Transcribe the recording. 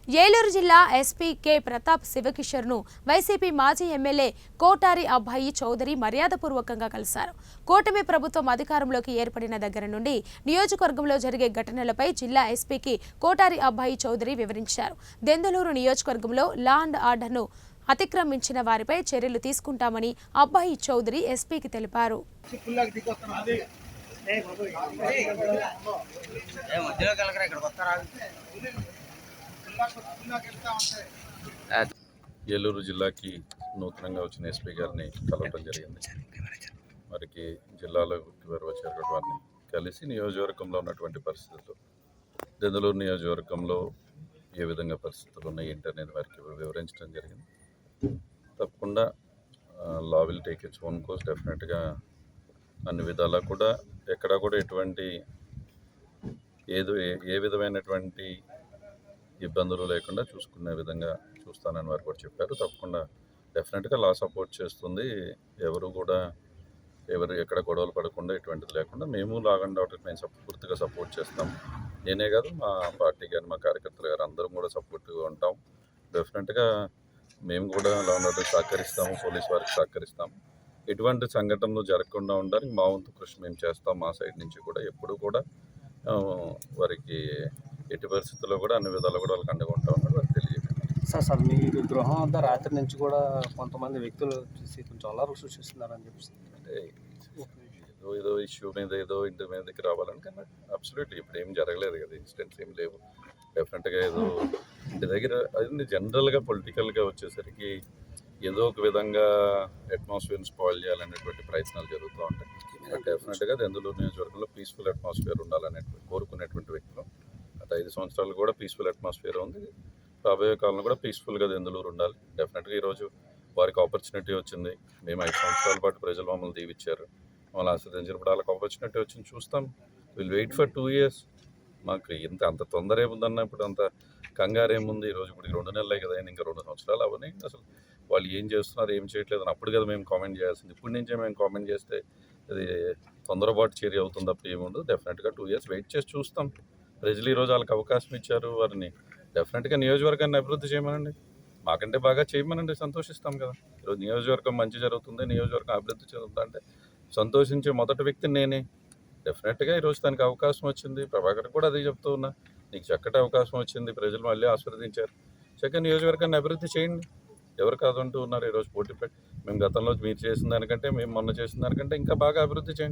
ఏలూరు జిల్లా SP K Pratap శివకిషోర్ను YCP మాజీ MLA Kothari అబ్బాయి చౌదరి మర్యాదపూర్వకంగా కలిశారు. కూటమి ప్రభుత్వం అధికారంలోకి ఏర్పడిన దగ్గర నుండి నియోజకవర్గంలో జరిగే ఘటనలపై జిల్లా ఎస్పీకి కోటారి అబ్బాయి చౌదరి వివరించారు. దెందులూరు నియోజకవర్గంలో లా అండ్ ఆర్డర్ను అతిక్రమించిన వారిపై చర్యలు తీసుకుంటామని అబ్బాయి చౌదరి ఎస్పీకి తెలిపారు. ఏలూరు జిల్లాకి నూతనంగా వచ్చిన ఎస్పీ గారిని కలవడం జరిగింది. వారికి జిల్లాలో వచ్చేటువంటి వారిని కలిసి నియోజకవర్గంలో ఉన్నటువంటి పరిస్థితులు, దెందులూరు నియోజకవర్గంలో ఏ విధంగా పరిస్థితులు ఉన్నాయి ఏంటి అనేది వారికి వివరించడం జరిగింది. తప్పకుండా law will take its own course. డెఫినెట్గా అన్ని విధాలా కూడా ఎక్కడా కూడా ఎటువంటి ఏ విధమైనటువంటి ఇబ్బందులు లేకుండా చూసుకునే విధంగా చూస్తానని వారు కూడా చెప్పారు. తప్పకుండా డెఫినెట్గా లా సపోర్ట్ చేస్తుంది. ఎవరు ఎక్కడ గొడవలు పడకుండా ఎటువంటిది లేకుండా మేము లా అండ్ ఆర్డర్కి మేము పూర్తిగా సపోర్ట్ చేస్తాం. నేనే కాదు, మా పార్టీ కానీ మా కార్యకర్తలు గారు అందరం కూడా సపోర్ట్గా ఉంటాం. డెఫినెట్గా మేము కూడా లా అండ్ ఆర్డర్కి సహకరిస్తాము, పోలీస్ వారికి సహకరిస్తాము. ఎటువంటి సంఘటనలు జరగకుండా ఉండడానికి మా వంతు కృషి మేము చేస్తాం. మా సైడ్ నుంచి కూడా ఎప్పుడు కూడా వారికి ఎట్టి పరిస్థితుల్లో కూడా అన్ని విధాలు కూడా వాళ్ళకి అండగా ఉంటామని వారికి తెలియజేయండి. సార్ మీరు గృహం వద్ద రాత్రి నుంచి కూడా కొంతమంది వ్యక్తులు చూసి కొంచెం అల్లరి సృష్టిస్తున్నారని చెప్పి అంటే ఏదో ఇష్యూ మీద ఏదో ఇంటి మీదకి రావాలని, కానీ అబ్సల్యూట్లీ ఇప్పుడు ఏం జరగలేదు కదా, ఇన్సిడెంట్స్ ఏం లేవు. డెఫినెట్గా ఏదో ఇంటి దగ్గర అది జనరల్గా పొలిటికల్గా వచ్చేసరికి ఏదో ఒక విధంగా అట్మాస్ఫియర్ని స్పాయిల్ చేయాలనేటువంటి ప్రయత్నాలు జరుగుతూ ఉంటాయి. డెఫినెట్గా దెందులూరు నియోజకవర్గంలో పీస్ఫుల్ అట్మాస్ఫియర్ ఉండాలనేటువంటి కోరుకునేటువంటి వ్యక్తులు. గత 5 సంవత్సరాలు కూడా పీస్ఫుల్ అట్మాస్ఫియర్ ఉంది. రాబోయే కాలంలో కూడా పీస్ఫుల్గా దెందులూరు ఉండాలి. డెఫినెట్గా ఈరోజు వారికి ఆపర్చునిటీ వచ్చింది. మేము 5 సంవత్సరాల పాటు ప్రజలు మమ్మల్ని దీవిచ్చారు, మమ్మల్ని ఆస్వాదించినప్పుడు వాళ్ళకి ఆపర్చునిటీ వచ్చింది. చూస్తాం. Will wait for 2 years. మాకు అంత తొందర ఏముందన్న, ఇప్పుడు అంత కంగారు ఏముంది? ఈరోజు ఇప్పుడు 2 నెలలే కదా, ఇంకా 2 సంవత్సరాలు అవన్నీ. అసలు వాళ్ళు ఏం చేస్తున్నారు ఏం చేయట్లేదు అని అప్పుడు కదా మేము కామెంట్ చేయాల్సింది. ఇప్పటి నుంచే మేము కామెంట్ చేస్తే అది తొందరపాటు చర్య అవుతుంది తప్ప ఏముండదు. డెఫినెట్గా 2 years వెయిట్ చేసి చూస్తాం. ప్రజలు ఈరోజు వాళ్ళకి అవకాశం ఇచ్చారు. వారిని డెఫినెట్గా నియోజకవర్గాన్ని అభివృద్ధి చేయమనండి, మాకంటే బాగా చేయమనండి, సంతోషిస్తాం కదా. ఈరోజు నియోజకవర్గం మంచి జరుగుతుంది, నియోజకవర్గం అభివృద్ధి చెందుతుంది అంటే సంతోషించే మొదటి వ్యక్తి నేనే. డెఫినెట్గా ఈరోజు దానికి అవకాశం వచ్చింది. ప్రభాకర్ కూడా అదే చెప్తూ ఉన్నా, నీకు చక్కటి అవకాశం వచ్చింది, ప్రజలు మళ్ళీ ఆస్వాదించారు, చక్కగా నియోజకవర్గాన్ని అభివృద్ధి చేయండి. ఎవరు కాదంటూ ఉన్నారు? ఈరోజు పోటీ పెట్టి మేము గతంలో మీరు చేసిన దానికంటే, మేము మొన్న చేసిన దానికంటే ఇంకా బాగా అభివృద్ధి చేయండి.